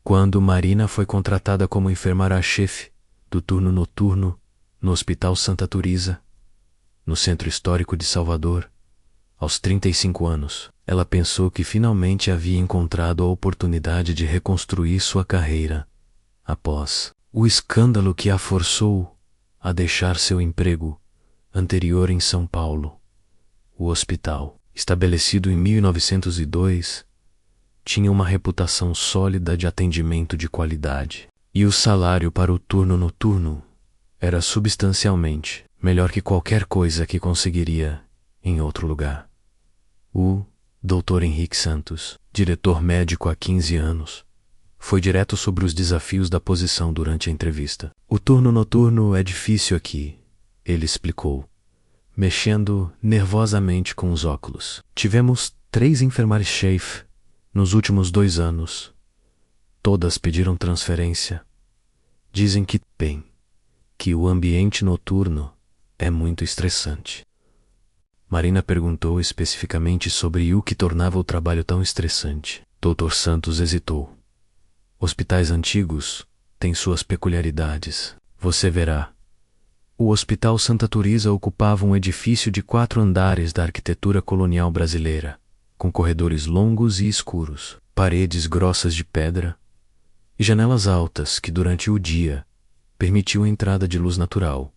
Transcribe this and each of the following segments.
Quando Marina foi contratada como enfermeira-chefe do turno noturno no Hospital Santa Turisa, no Centro Histórico de Salvador, aos 35 anos, ela pensou que finalmente havia encontrado a oportunidade de reconstruir sua carreira após o escândalo que a forçou a deixar seu emprego anterior em São Paulo. O hospital, estabelecido em 1902, tinha uma reputação sólida de atendimento de qualidade, e o salário para o turno noturno era substancialmente melhor que qualquer coisa que conseguiria em outro lugar. O Dr. Henrique Santos, diretor médico há 15 anos, foi direto sobre os desafios da posição durante a entrevista. O turno noturno é difícil aqui, ele explicou, mexendo nervosamente com os óculos. Tivemos 3 enfermeiras-chefe nos últimos 2 anos. Todas pediram transferência. Dizem que o ambiente noturno é muito estressante. Marina perguntou especificamente sobre o que tornava o trabalho tão estressante. Dr. Santos hesitou. Hospitais antigos têm suas peculiaridades. Você verá. O Hospital Santa Turisa ocupava um edifício de 4 andares da arquitetura colonial brasileira, com corredores longos e escuros, paredes grossas de pedra e janelas altas que durante o dia permitiam a entrada de luz natural,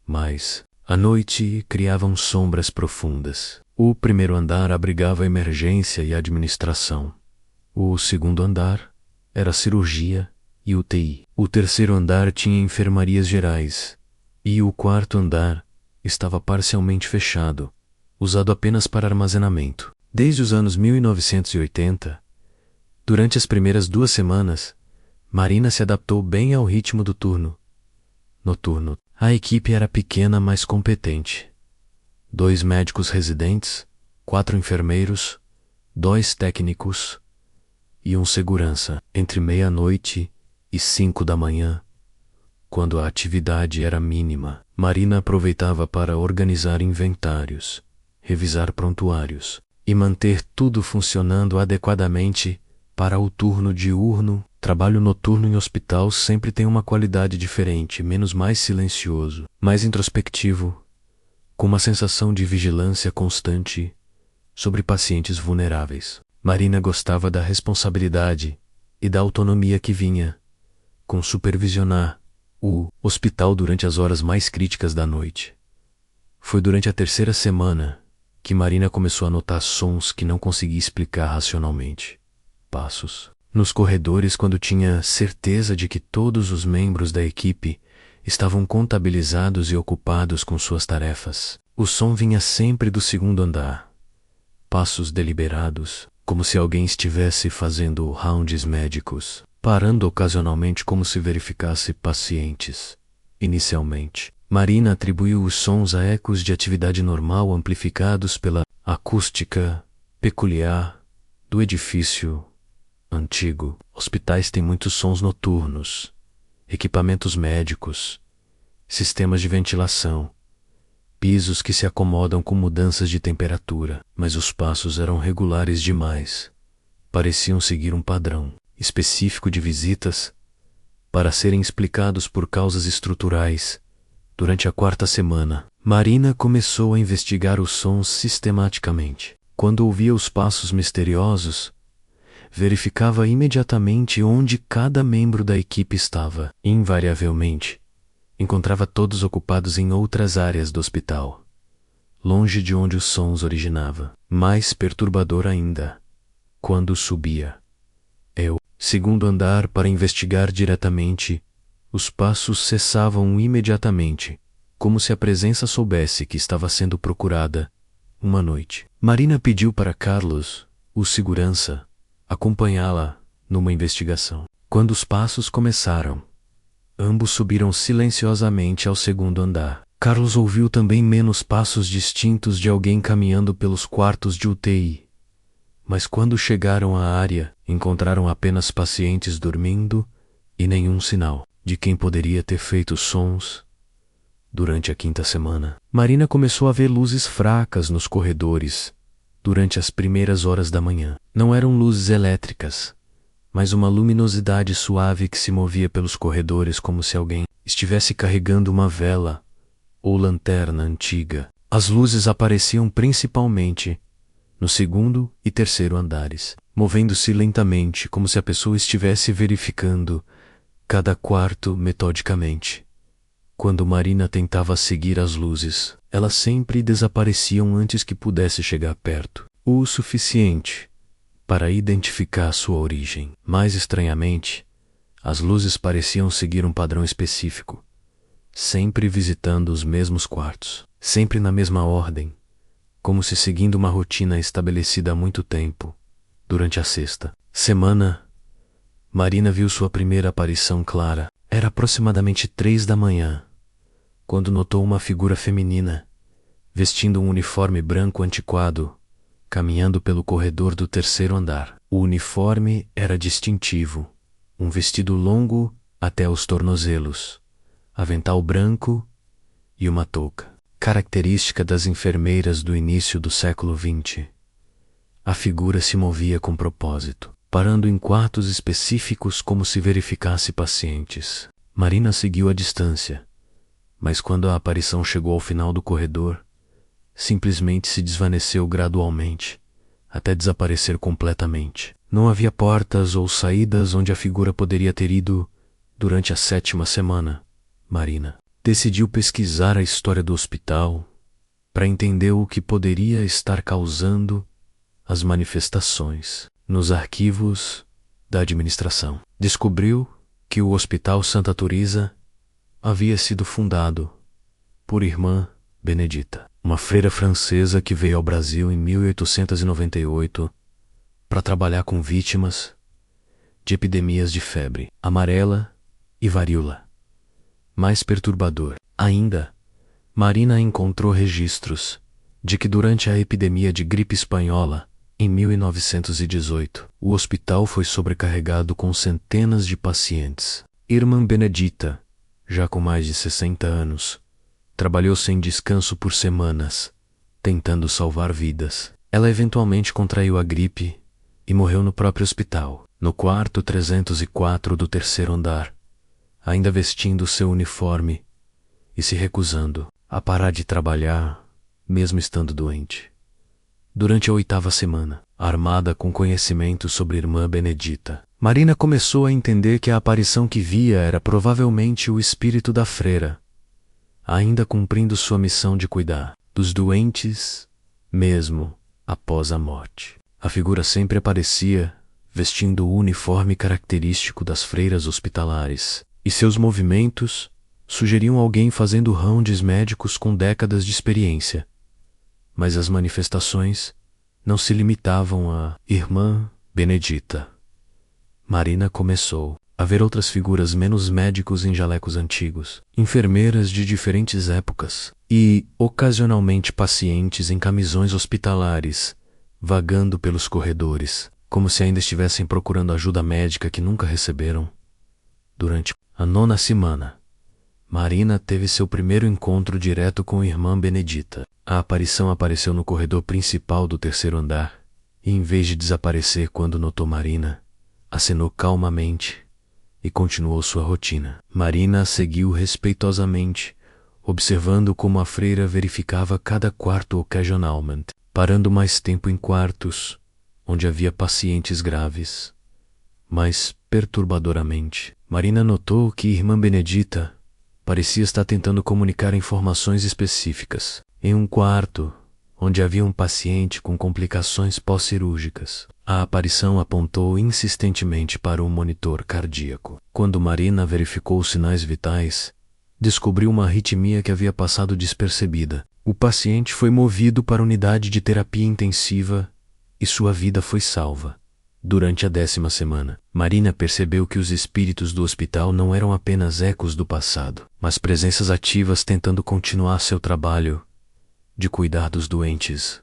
mas à noite criavam sombras profundas. O primeiro andar abrigava a emergência e a administração. O segundo andar era cirurgia e UTI. O terceiro andar tinha enfermarias gerais e o quarto andar estava parcialmente fechado, usado apenas para armazenamento. Desde os anos 1980, durante as primeiras 2 semanas, Marina se adaptou bem ao ritmo do turno noturno. A equipe era pequena, mas competente. 2 médicos residentes, 4 enfermeiros, 2 técnicos e um segurança. Entre meia-noite e 5 da manhã, quando a atividade era mínima, Marina aproveitava para organizar inventários, revisar prontuários e manter tudo funcionando adequadamente para o turno diurno. Trabalho noturno em hospital sempre tem uma qualidade diferente, mais silencioso, mais introspectivo, com uma sensação de vigilância constante sobre pacientes vulneráveis. Marina gostava da responsabilidade e da autonomia que vinha com supervisionar o hospital durante as horas mais críticas da noite. Foi durante a 3ª semana que Marina começou a notar sons que não conseguia explicar racionalmente. Passos nos corredores quando tinha certeza de que todos os membros da equipe estavam contabilizados e ocupados com suas tarefas. O som vinha sempre do segundo andar. Passos deliberados, como se alguém estivesse fazendo rounds médicos, parando ocasionalmente como se verificasse pacientes. Inicialmente, Marina atribuiu os sons a ecos de atividade normal amplificados pela acústica peculiar do edifício antigo. Hospitais têm muitos sons noturnos, equipamentos médicos, sistemas de ventilação, pisos que se acomodam com mudanças de temperatura, mas os passos eram regulares demais. Pareciam seguir um padrão específico de visitas para serem explicados por causas estruturais. Durante a 4ª semana, Marina começou a investigar os sons sistematicamente. Quando ouvia os passos misteriosos, verificava imediatamente onde cada membro da equipe estava. Invariavelmente, encontrava todos ocupados em outras áreas do hospital, longe de onde os sons originavam. Mais perturbador ainda, quando subia o segundo andar para investigar diretamente, os passos cessavam imediatamente, como se a presença soubesse que estava sendo procurada. Uma noite, Marina pediu para Carlos, o segurança, acompanhá-la numa investigação. Quando os passos começaram, ambos subiram silenciosamente ao segundo andar. Carlos ouviu também menos passos distintos de alguém caminhando pelos quartos de UTI. Mas quando chegaram à área, encontraram apenas pacientes dormindo e nenhum sinal de quem poderia ter feito sons. Durante a 5ª semana, Marina começou a ver luzes fracas nos corredores durante as primeiras horas da manhã. Não eram luzes elétricas, mas uma luminosidade suave que se movia pelos corredores como se alguém estivesse carregando uma vela ou lanterna antiga. As luzes apareciam principalmente no segundo e terceiro andares, movendo-se lentamente como se a pessoa estivesse verificando cada quarto metodicamente. Quando Marina tentava seguir as luzes, elas sempre desapareciam antes que pudesse chegar perto, o suficiente para identificar sua origem. Mais estranhamente, as luzes pareciam seguir um padrão específico, sempre visitando os mesmos quartos, sempre na mesma ordem, como se seguindo uma rotina estabelecida há muito tempo. Durante a sexta semana, Marina viu sua primeira aparição clara. Era aproximadamente 3 da manhã, quando notou uma figura feminina, vestindo um uniforme branco antiquado, caminhando pelo corredor do terceiro andar. O uniforme era distintivo, um vestido longo até os tornozelos, avental branco e uma touca, característica das enfermeiras do início do século XX. A figura se movia com propósito, parando em quartos específicos como se verificasse pacientes. Marina seguiu a distância, mas quando a aparição chegou ao final do corredor, simplesmente se desvaneceu gradualmente, até desaparecer completamente. Não havia portas ou saídas onde a figura poderia ter ido durante a 7ª semana. Marina decidiu pesquisar a história do hospital para entender o que poderia estar causando as manifestações. Nos arquivos da administração, descobriu que o Hospital Santa Teresa havia sido fundado por Irmã Benedita, uma freira francesa que veio ao Brasil em 1898 para trabalhar com vítimas de epidemias de febre amarela e varíola. Mais perturbador ainda, Marina encontrou registros de que durante a epidemia de gripe espanhola, em 1918, o hospital foi sobrecarregado com centenas de pacientes. Irmã Benedita, já com mais de 60 anos, trabalhou sem descanso por semanas, tentando salvar vidas. Ela eventualmente contraiu a gripe e morreu no próprio hospital, no quarto 304 do terceiro andar, ainda vestindo seu uniforme e se recusando a parar de trabalhar, mesmo estando doente. Durante a 8ª semana, armada com conhecimento sobre Irmã Benedita, Marina começou a entender que a aparição que via era provavelmente o espírito da freira, ainda cumprindo sua missão de cuidar dos doentes, mesmo após a morte. A figura sempre aparecia vestindo o uniforme característico das freiras hospitalares, e seus movimentos sugeriam alguém fazendo rounds médicos com décadas de experiência. Mas as manifestações não se limitavam a Irmã Benedita. Marina começou a ver outras figuras menos médicos em jalecos antigos, enfermeiras de diferentes épocas e, ocasionalmente, pacientes em camisões hospitalares, vagando pelos corredores, como se ainda estivessem procurando ajuda médica que nunca receberam. Durante a 9ª semana, Marina teve seu primeiro encontro direto com Irmã Benedita. A aparição apareceu no corredor principal do terceiro andar, e em vez de desaparecer quando notou Marina, acenou calmamente e continuou sua rotina. Marina seguiu respeitosamente, observando como a freira verificava cada quarto ocasionalmente, parando mais tempo em quartos onde havia pacientes graves. Mas, perturbadoramente, Marina notou que Irmã Benedita parecia estar tentando comunicar informações específicas. Em um quarto, onde havia um paciente com complicações pós-cirúrgicas, a aparição apontou insistentemente para um monitor cardíaco. Quando Marina verificou os sinais vitais, descobriu uma arritmia que havia passado despercebida. O paciente foi movido para a unidade de terapia intensiva e sua vida foi salva. Durante a 10ª semana, Marina percebeu que os espíritos do hospital não eram apenas ecos do passado, mas presenças ativas tentando continuar seu trabalho de cuidar dos doentes.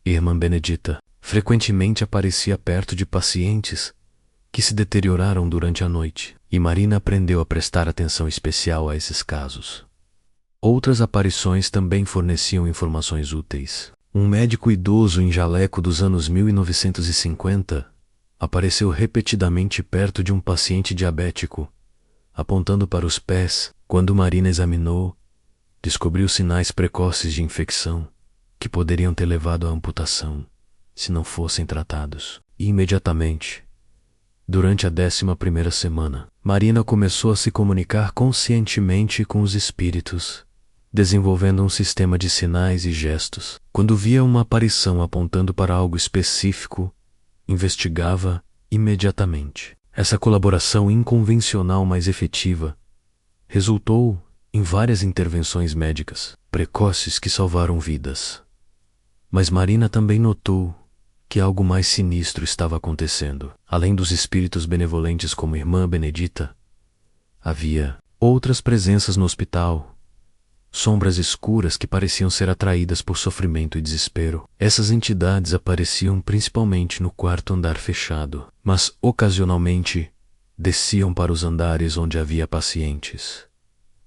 Irmã Benedita frequentemente aparecia perto de pacientes que se deterioraram durante a noite, e Marina aprendeu a prestar atenção especial a esses casos. Outras aparições também forneciam informações úteis. Um médico idoso em jaleco dos anos 1950 apareceu repetidamente perto de um paciente diabético, apontando para os pés. Quando Marina examinou, descobriu sinais precoces de infecção que poderiam ter levado à amputação se não fossem tratados. E imediatamente, durante a 11ª semana, Marina começou a se comunicar conscientemente com os espíritos, desenvolvendo um sistema de sinais e gestos. Quando via uma aparição apontando para algo específico, investigava imediatamente. Essa colaboração inconvencional, mas efetiva, resultou em várias intervenções médicas precoces que salvaram vidas. Mas Marina também notou que algo mais sinistro estava acontecendo. Além dos espíritos benevolentes como Irmã Benedita, havia outras presenças no hospital, sombras escuras que pareciam ser atraídas por sofrimento e desespero. Essas entidades apareciam principalmente no quarto andar fechado, mas ocasionalmente desciam para os andares onde havia pacientes.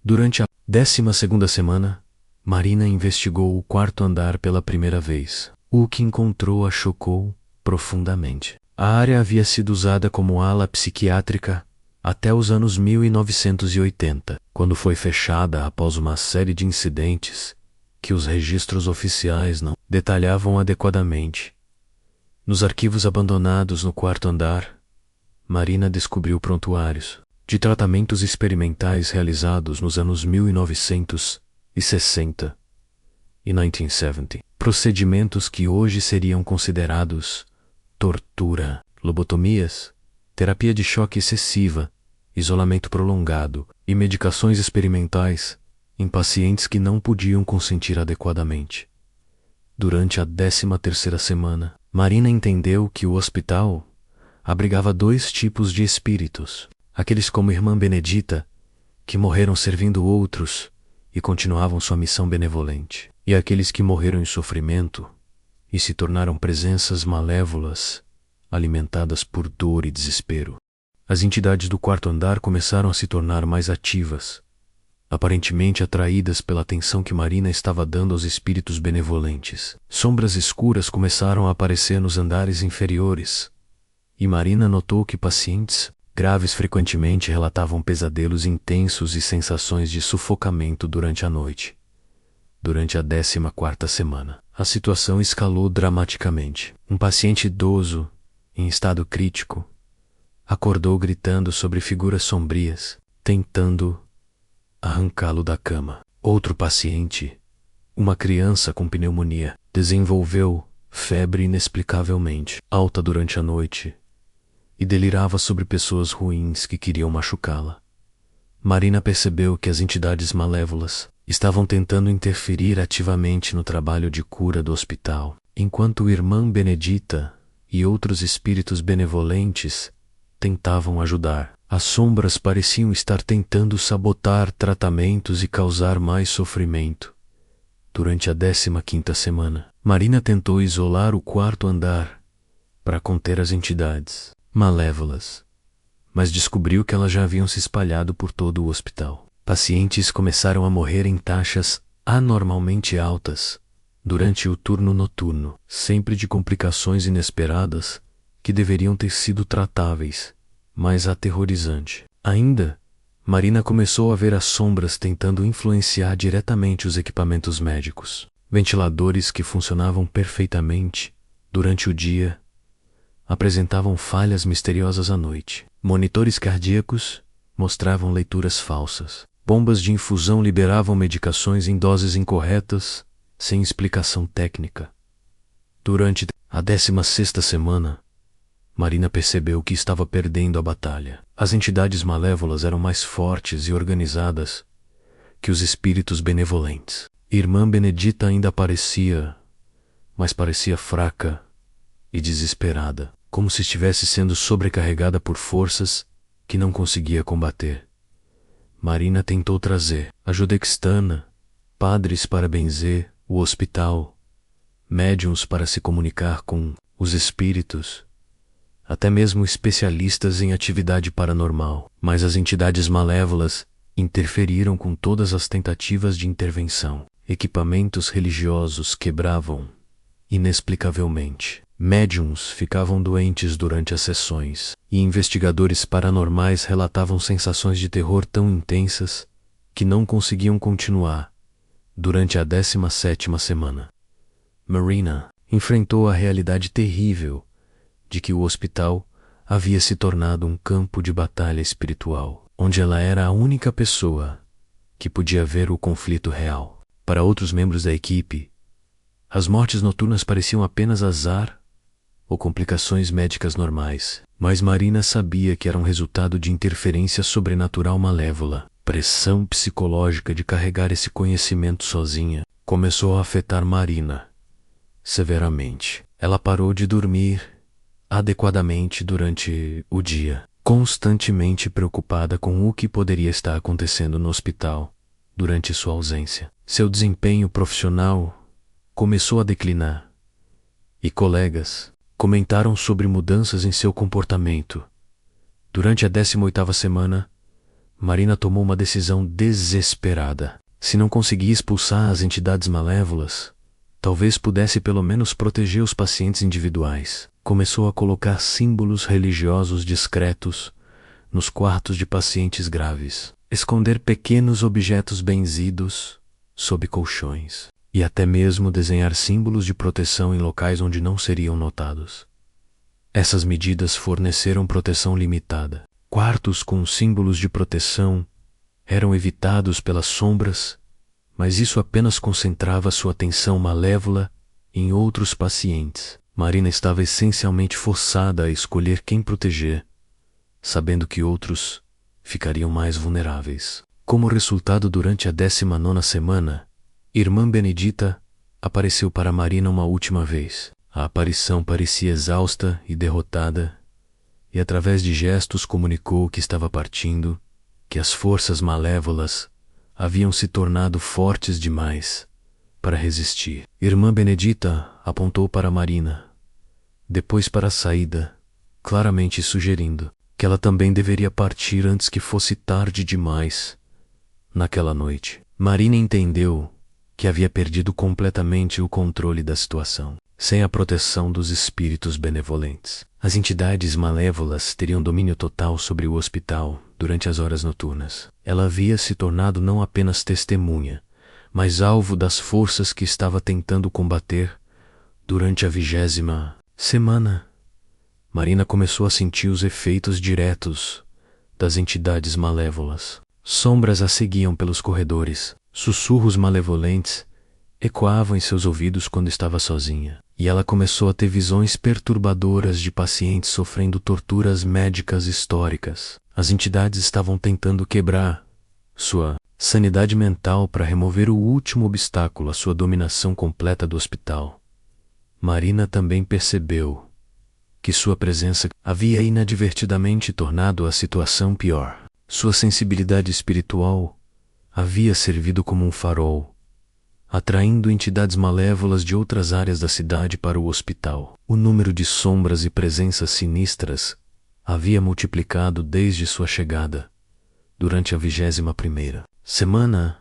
Durante a 12ª semana, Marina investigou o quarto andar pela primeira vez. O que encontrou a chocou profundamente. A área havia sido usada como ala psiquiátrica até os anos 1980, quando foi fechada após uma série de incidentes que os registros oficiais não detalhavam adequadamente. Nos arquivos abandonados no quarto andar, Marina descobriu prontuários de tratamentos experimentais realizados nos anos 1960 e 1970. Procedimentos que hoje seriam considerados tortura, lobotomias, terapia de choque excessiva, isolamento prolongado e medicações experimentais em pacientes que não podiam consentir adequadamente. Durante a 13ª semana, Marina entendeu que o hospital abrigava 2 tipos de espíritos: aqueles como Irmã Benedita, que morreram servindo outros e continuavam sua missão benevolente, e aqueles que morreram em sofrimento e se tornaram presenças malévolas, alimentadas por dor e desespero. As entidades do quarto andar começaram a se tornar mais ativas, aparentemente atraídas pela atenção que Marina estava dando aos espíritos benevolentes. Sombras escuras começaram a aparecer nos andares inferiores, e Marina notou que pacientes graves frequentemente relatavam pesadelos intensos e sensações de sufocamento durante a noite. Durante a 14ª semana, a situação escalou dramaticamente. Um paciente idoso, em estado crítico, acordou gritando sobre figuras sombrias, tentando arrancá-lo da cama. Outro paciente, uma criança com pneumonia, desenvolveu febre inexplicavelmente alta durante a noite e delirava sobre pessoas ruins que queriam machucá-la. Marina percebeu que as entidades malévolas estavam tentando interferir ativamente no trabalho de cura do hospital, enquanto Irmã Benedita e outros espíritos benevolentes tentavam ajudar. As sombras pareciam estar tentando sabotar tratamentos e causar mais sofrimento. Durante a 15ª semana, Marina tentou isolar o quarto andar para conter as entidades malévolas, mas descobriu que elas já haviam se espalhado por todo o hospital. Pacientes começaram a morrer em taxas anormalmente altas durante o turno noturno, sempre de complicações inesperadas que deveriam ter sido tratáveis, mas aterrorizante. Ainda, Marina começou a ver as sombras tentando influenciar diretamente os equipamentos médicos. Ventiladores que funcionavam perfeitamente durante o dia apresentavam falhas misteriosas à noite. Monitores cardíacos mostravam leituras falsas. Bombas de infusão liberavam medicações em doses incorretas, sem explicação técnica. Durante a 16ª semana, Marina percebeu que estava perdendo a batalha. As entidades malévolas eram mais fortes e organizadas que os espíritos benevolentes. Irmã Benedita ainda aparecia, mas parecia fraca e desesperada, como se estivesse sendo sobrecarregada por forças que não conseguia combater. Marina tentou trazer ajuda externa, padres para benzer o hospital, médiuns para se comunicar com os espíritos, até mesmo especialistas em atividade paranormal. Mas as entidades malévolas interferiram com todas as tentativas de intervenção. Equipamentos religiosos quebravam inexplicavelmente. Médiuns ficavam doentes durante as sessões, e investigadores paranormais relatavam sensações de terror tão intensas que não conseguiam continuar durante a 17ª semana. Marina enfrentou a realidade terrível de que o hospital havia se tornado um campo de batalha espiritual, onde ela era a única pessoa que podia ver o conflito real. Para outros membros da equipe, as mortes noturnas pareciam apenas azar ou complicações médicas normais, mas Marina sabia que eram resultado de interferência sobrenatural malévola. Pressão psicológica de carregar esse conhecimento sozinha começou a afetar Marina severamente. Ela parou de dormir adequadamente durante o dia, constantemente preocupada com o que poderia estar acontecendo no hospital durante sua ausência. Seu desempenho profissional começou a declinar, e colegas comentaram sobre mudanças em seu comportamento. Durante a 18ª semana, Marina tomou uma decisão desesperada. Se não conseguia expulsar as entidades malévolas, talvez pudesse pelo menos proteger os pacientes individuais. Começou a colocar símbolos religiosos discretos nos quartos de pacientes graves, esconder pequenos objetos benzidos sob colchões, e até mesmo desenhar símbolos de proteção em locais onde não seriam notados. Essas medidas forneceram proteção limitada. Quartos com símbolos de proteção eram evitados pelas sombras, mas isso apenas concentrava sua atenção malévola em outros pacientes. Marina estava essencialmente forçada a escolher quem proteger, sabendo que outros ficariam mais vulneráveis. Como resultado, durante a 19ª semana, Irmã Benedita apareceu para Marina uma última vez. A aparição parecia exausta e derrotada, e através de gestos comunicou que estava partindo, que as forças malévolas haviam se tornado fortes demais para resistir. Irmã Benedita apontou para Marina, depois para a saída, claramente sugerindo que ela também deveria partir antes que fosse tarde demais naquela noite. Marina entendeu que havia perdido completamente o controle da situação. Sem a proteção dos espíritos benevolentes, as entidades malévolas teriam domínio total sobre o hospital durante as horas noturnas. Ela havia se tornado não apenas testemunha, mas alvo das forças que estava tentando combater durante a 20ª semana. Marina começou a sentir os efeitos diretos das entidades malévolas. Sombras a seguiam pelos corredores, sussurros malevolentes ecoavam em seus ouvidos quando estava sozinha, e ela começou a ter visões perturbadoras de pacientes sofrendo torturas médicas históricas. As entidades estavam tentando quebrar sua sanidade mental para remover o último obstáculo à sua dominação completa do hospital. Marina também percebeu que sua presença havia inadvertidamente tornado a situação pior. Sua sensibilidade espiritual havia servido como um farol, atraindo entidades malévolas de outras áreas da cidade para o hospital. O número de sombras e presenças sinistras havia multiplicado desde sua chegada. Durante a 21ª semana,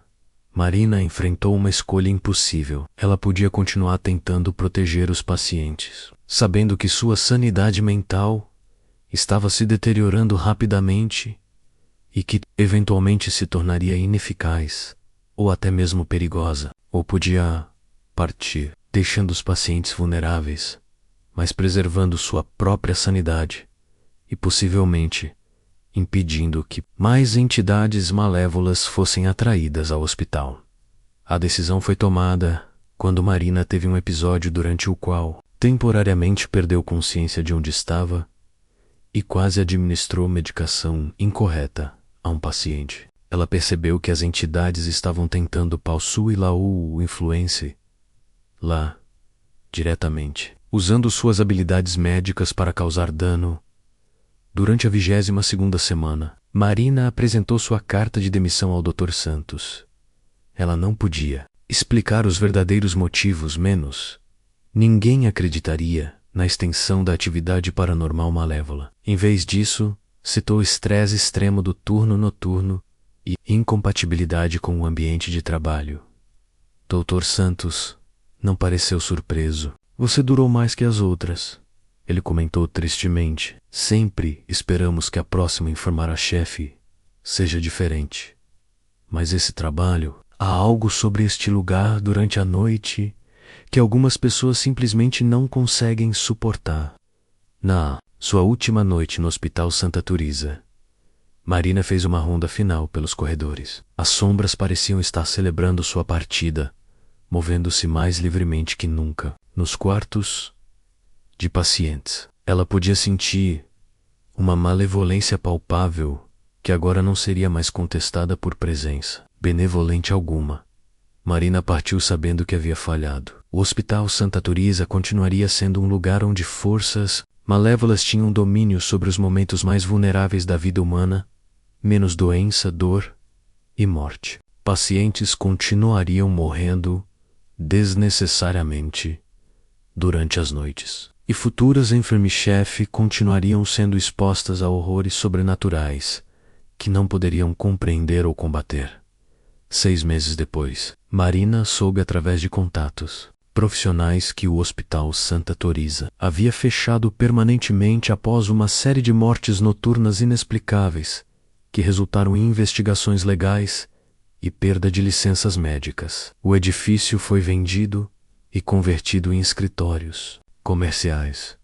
Marina enfrentou uma escolha impossível. Ela podia continuar tentando proteger os pacientes, sabendo que sua sanidade mental estava se deteriorando rapidamente e que eventualmente se tornaria ineficaz ou até mesmo perigosa. Ou podia partir, deixando os pacientes vulneráveis, mas preservando sua própria sanidade e possivelmente impedindo que mais entidades malévolas fossem atraídas ao hospital. A decisão foi tomada quando Marina teve um episódio durante o qual temporariamente perdeu consciência de onde estava e quase administrou medicação incorreta a um paciente. Ela percebeu que as entidades estavam tentando possuí-la ou influenciar lá diretamente, usando suas habilidades médicas para causar dano. Durante a 22ª semana, Marina apresentou sua carta de demissão ao Dr. Santos. Ela não podia explicar os verdadeiros motivos, menos ninguém acreditaria na extensão da atividade paranormal malévola. Em vez disso, citou o estresse extremo do turno noturno e incompatibilidade com o ambiente de trabalho. Dr. Santos não pareceu surpreso. Você durou mais que as outras, ele comentou tristemente. Sempre esperamos que a próxima enfermeira-chefe seja diferente. Mas esse trabalho, há algo sobre este lugar durante a noite que algumas pessoas simplesmente não conseguem suportar. Na sua última noite no Hospital Santa Teresa, Marina fez uma ronda final pelos corredores. As sombras pareciam estar celebrando sua partida, movendo-se mais livremente que nunca. Nos quartos de pacientes, ela podia sentir uma malevolência palpável que agora não seria mais contestada por presença benevolente alguma. Marina partiu sabendo que havia falhado. O Hospital Santa Teresa continuaria sendo um lugar onde forças malévolas tinham domínio sobre os momentos mais vulneráveis da vida humana, menos doença, dor e morte. Pacientes continuariam morrendo desnecessariamente durante as noites, e futuras enferme-chefe continuariam sendo expostas a horrores sobrenaturais que não poderiam compreender ou combater. 6 meses depois, Marina soube através de contatos profissionais que o Hospital Santa Teresa havia fechado permanentemente após uma série de mortes noturnas inexplicáveis que resultaram em investigações legais e perda de licenças médicas. O edifício foi vendido e convertido em escritórios comerciais.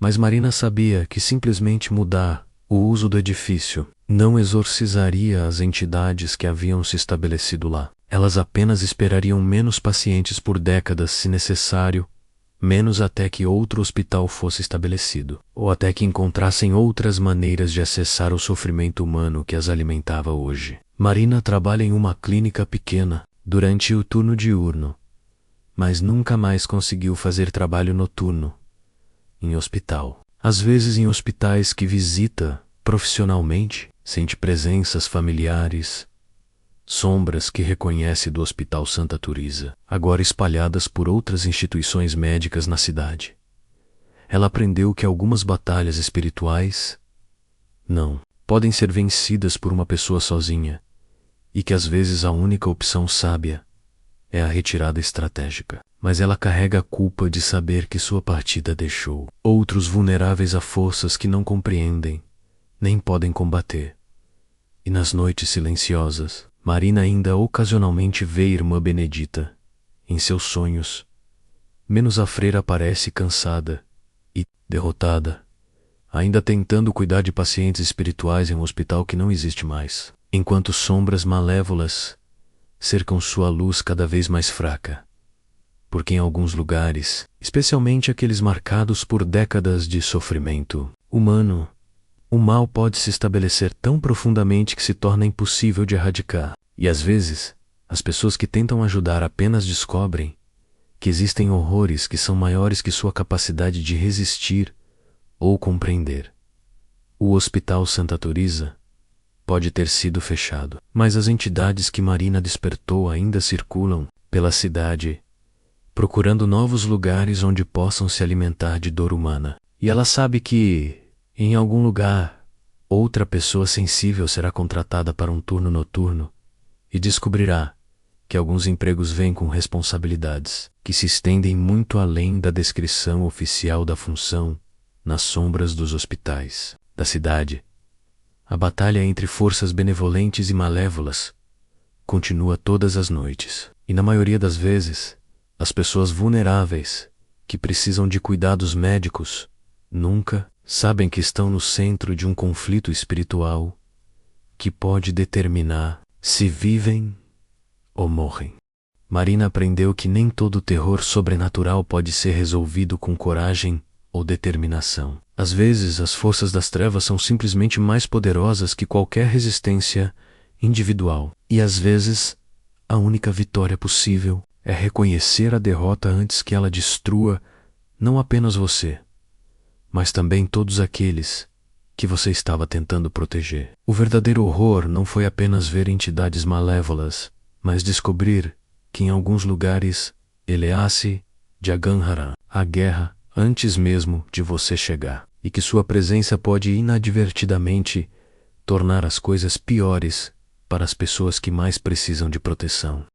Mas Marina sabia que simplesmente mudar o uso do edifício não exorcizaria as entidades que haviam se estabelecido lá. Elas apenas esperariam menos pacientes por décadas, se necessário, menos até que outro hospital fosse estabelecido, ou até que encontrassem outras maneiras de acessar o sofrimento humano que as alimentava hoje. Marina trabalha em uma clínica pequena durante o turno diurno, mas nunca mais conseguiu fazer trabalho noturno em hospital. Às vezes em hospitais que visita profissionalmente, sente presenças familiares, sombras que reconhece do Hospital Santa Teresa, agora espalhadas por outras instituições médicas na cidade. Ela aprendeu que algumas batalhas espirituais não podem ser vencidas por uma pessoa sozinha, e que às vezes a única opção sábia é a retirada estratégica. Mas ela carrega a culpa de saber que sua partida deixou outros vulneráveis a forças que não compreendem, nem podem combater. E nas noites silenciosas, Marina ainda ocasionalmente vê Irmã Benedita. Em seus sonhos, menos a freira aparece cansada e derrotada, ainda tentando cuidar de pacientes espirituais em um hospital que não existe mais, enquanto sombras malévolas cercam sua luz cada vez mais fraca. Porque em alguns lugares, especialmente aqueles marcados por décadas de sofrimento humano, o mal pode se estabelecer tão profundamente que se torna impossível de erradicar. E às vezes, as pessoas que tentam ajudar apenas descobrem que existem horrores que são maiores que sua capacidade de resistir ou compreender. O Hospital Santa Teresa pode ter sido fechado, mas as entidades que Marina despertou ainda circulam pela cidade, procurando novos lugares onde possam se alimentar de dor humana. E ela sabe que, em algum lugar, outra pessoa sensível será contratada para um turno noturno e descobrirá que alguns empregos vêm com responsabilidades que se estendem muito além da descrição oficial da função nas sombras dos hospitais da cidade. A batalha entre forças benevolentes e malévolas continua todas as noites, e na maioria das vezes, as pessoas vulneráveis, que precisam de cuidados médicos, nunca sabem que estão no centro de um conflito espiritual que pode determinar se vivem ou morrem. Marina aprendeu que nem todo terror sobrenatural pode ser resolvido com coragem ou determinação. Às vezes, as forças das trevas são simplesmente mais poderosas que qualquer resistência individual. E às vezes, a única vitória possível é reconhecer a derrota antes que ela destrua não apenas você, mas também todos aqueles que você estava tentando proteger. O verdadeiro horror não foi apenas ver entidades malévolas, mas descobrir que em alguns lugares eleasse Jagannathara, a guerra, antes mesmo de você chegar, e que sua presença pode inadvertidamente tornar as coisas piores para as pessoas que mais precisam de proteção.